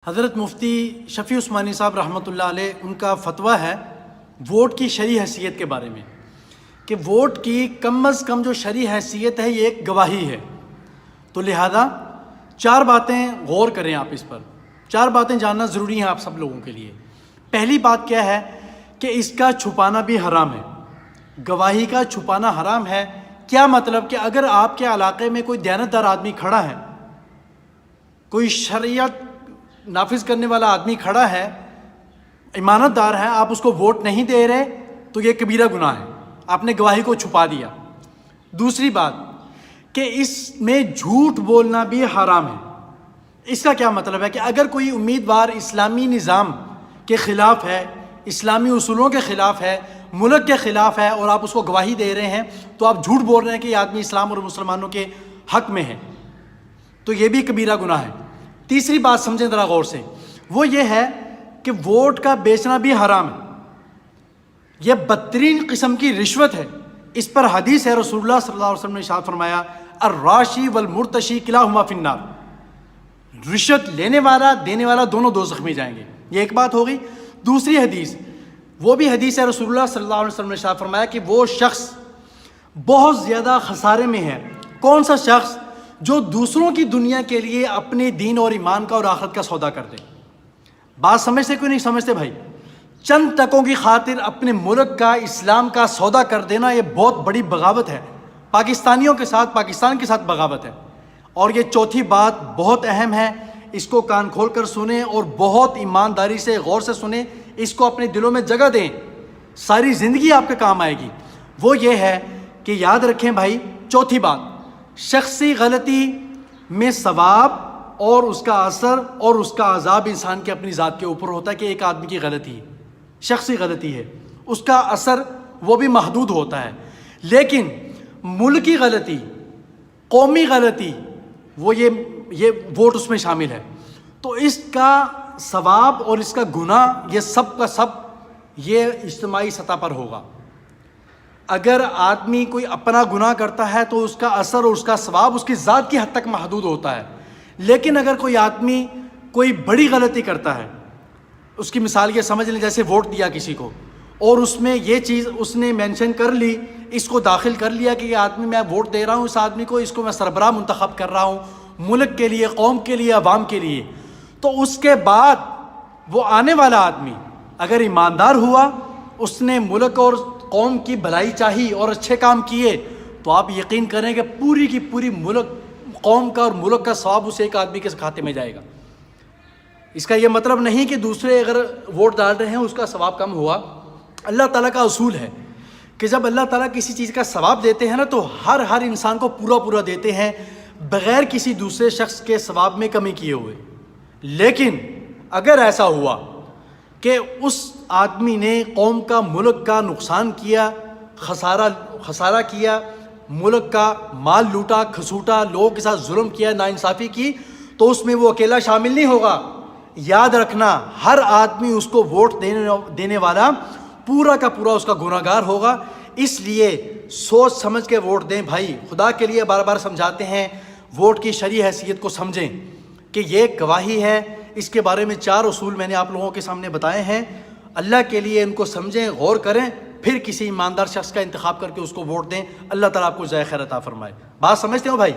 حضرت مفتی شفیع عثمانی صاحب رحمۃ اللہ علیہ ان کا فتویٰ ہے ووٹ کی شرعی حیثیت کے بارے میں کہ ووٹ کی کم از کم جو شرعی حیثیت ہے یہ ایک گواہی ہے. تو لہذا چار باتیں غور کریں آپ اس پر. چار باتیں جاننا ضروری ہیں آپ سب لوگوں کے لیے. پہلی بات کیا ہے کہ اس کا چھپانا بھی حرام ہے. گواہی کا چھپانا حرام ہے. کیا مطلب کہ اگر آپ کے علاقے میں کوئی دیانتدار آدمی کھڑا ہے, کوئی شریعت نافذ کرنے والا آدمی کھڑا ہے, امانت دار ہے, آپ اس کو ووٹ نہیں دے رہے تو یہ کبیرہ گناہ ہے, آپ نے گواہی کو چھپا دیا. دوسری بات کہ اس میں جھوٹ بولنا بھی حرام ہے. اس کا کیا مطلب ہے کہ اگر کوئی امیدوار اسلامی نظام کے خلاف ہے, اسلامی اصولوں کے خلاف ہے, ملک کے خلاف ہے اور آپ اس کو گواہی دے رہے ہیں تو آپ جھوٹ بول رہے ہیں کہ یہ آدمی اسلام اور مسلمانوں کے حق میں ہے, تو یہ بھی کبیرہ گناہ ہے. تیسری بات سمجھیں ذرا غور سے, وہ یہ ہے کہ ووٹ کا بیچنا بھی حرام ہے. یہ بدترین قسم کی رشوت ہے. اس پر حدیث ہے, رسول اللہ صلی اللہ علیہ وسلم نے ارشاد فرمایا الراشی والمرتشی کلاہما فی النار. رشوت لینے والا دینے والا دونوں دوزخ میں جائیں گے. یہ ایک بات ہو گئی. دوسری حدیث, وہ بھی حدیث ہے, رسول اللہ صلی اللہ علیہ وسلم نے ارشاد فرمایا کہ وہ شخص بہت زیادہ خسارے میں ہے. کون سا شخص؟ جو دوسروں کی دنیا کے لیے اپنے دین اور ایمان کا اور آخرت کا سودا کر دے. بات سمجھتے کوئی نہیں سمجھتے بھائی؟ چند تکوں کی خاطر اپنے ملک کا, اسلام کا سودا کر دینا یہ بہت بڑی بغاوت ہے. پاکستانیوں کے ساتھ, پاکستان کے ساتھ بغاوت ہے. اور یہ چوتھی بات بہت اہم ہے, اس کو کان کھول کر سنیں اور بہت ایمانداری سے غور سے سنیں, اس کو اپنے دلوں میں جگہ دیں, ساری زندگی آپ کے کام آئے گی. وہ یہ ہے کہ یاد رکھیں بھائی, چوتھی بات, شخصی غلطی میں ثواب اور اس کا اثر اور اس کا عذاب انسان کے اپنی ذات کے اوپر ہوتا ہے. کہ ایک آدمی کی غلطی ہے, شخصی غلطی ہے, اس کا اثر وہ بھی محدود ہوتا ہے. لیکن ملکی غلطی, قومی غلطی, وہ یہ ووٹ اس میں شامل ہے, تو اس کا ثواب اور اس کا گناہ یہ سب کا سب یہ اجتماعی سطح پر ہوگا. اگر آدمی کوئی اپنا گناہ کرتا ہے تو اس کا اثر اور اس کا ثواب اس کی ذات کی حد تک محدود ہوتا ہے. لیکن اگر کوئی آدمی کوئی بڑی غلطی کرتا ہے, اس کی مثال یہ سمجھ لیں جیسے ووٹ دیا کسی کو, اور اس میں یہ چیز اس نے مینشن کر لی, اس کو داخل کر لیا کہ یہ آدمی میں ووٹ دے رہا ہوں, اس آدمی کو, اس کو میں سربراہ منتخب کر رہا ہوں ملک کے لیے, قوم کے لیے, عوام کے لیے, تو اس کے بعد وہ آنے والا آدمی اگر ایماندار ہوا, اس نے ملک اور قوم کی بھلائی چاہی اور اچھے کام کیے, تو آپ یقین کریں کہ پوری کی پوری ملک, قوم کا اور ملک کا ثواب اس ایک آدمی کے کھاتے میں جائے گا. اس کا یہ مطلب نہیں کہ دوسرے اگر ووٹ ڈال رہے ہیں اس کا ثواب کم ہوا. اللہ تعالیٰ کا اصول ہے کہ جب اللہ تعالیٰ کسی چیز کا ثواب دیتے ہیں نا تو ہر انسان کو پورا دیتے ہیں بغیر کسی دوسرے شخص کے ثواب میں کمی کیے ہوئے. لیکن اگر ایسا ہوا کہ اس آدمی نے قوم کا, ملک کا نقصان کیا, خسارہ کیا, ملک کا مال لوٹا, کھسوٹا, لوگوں کے ساتھ ظلم کیا, ناانصافی کی, تو اس میں وہ اکیلا شامل نہیں ہوگا. یاد رکھنا ہر آدمی اس کو ووٹ دینے والا پورا کا پورا اس کا گناہگار ہوگا. اس لیے سوچ سمجھ کے ووٹ دیں بھائی. خدا کے لیے بار بار سمجھاتے ہیں, ووٹ کی شرعی حیثیت کو سمجھیں کہ یہ گواہی ہے. اس کے بارے میں 4 اصول میں نے آپ لوگوں کے سامنے بتائے ہیں. اللہ کے لیے ان کو سمجھیں, غور کریں, پھر کسی ایماندار شخص کا انتخاب کر کے اس کو ووٹ دیں. اللہ تعالیٰ آپ کو جزائے خیر عطا فرمائے. بات سمجھتے ہو بھائی؟